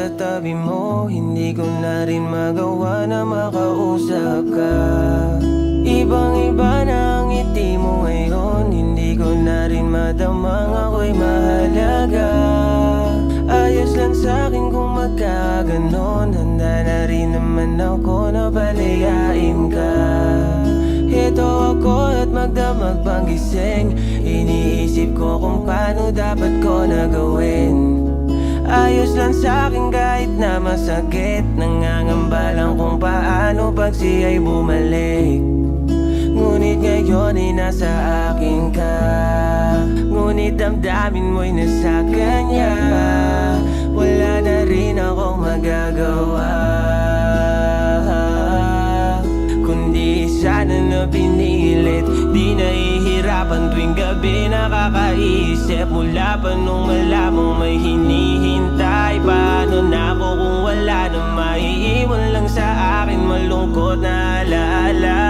sa tabi mo, hindi ko na rin magawa na makausap ka. Ibang-iba na ang ngiti mo ngayon, hindi ko na rin madamang ako'y mahalaga. Ayos lang sa'kin kung magkaganon, handa na rin naman ako na balayain ka. Ito ako at magdamag pang gising, iniisip ko kung paano dapat ko na gawin. Ayos lang sa'kin kahit na masakit, nangangamba lang kung paano pag siya'y bumalik. Ngunit ngayon ay nasa akin ka, ngunit damdamin mo'y nasa kanya. Wala na rin akong magagawa, kundi sana na pinilit. Di nahihirapan tuwing gabi nakakaisip, mula pa nung malamang may hinihintay. Paano na ako kung wala na maiiwan lang sa akin malungkot na alaala?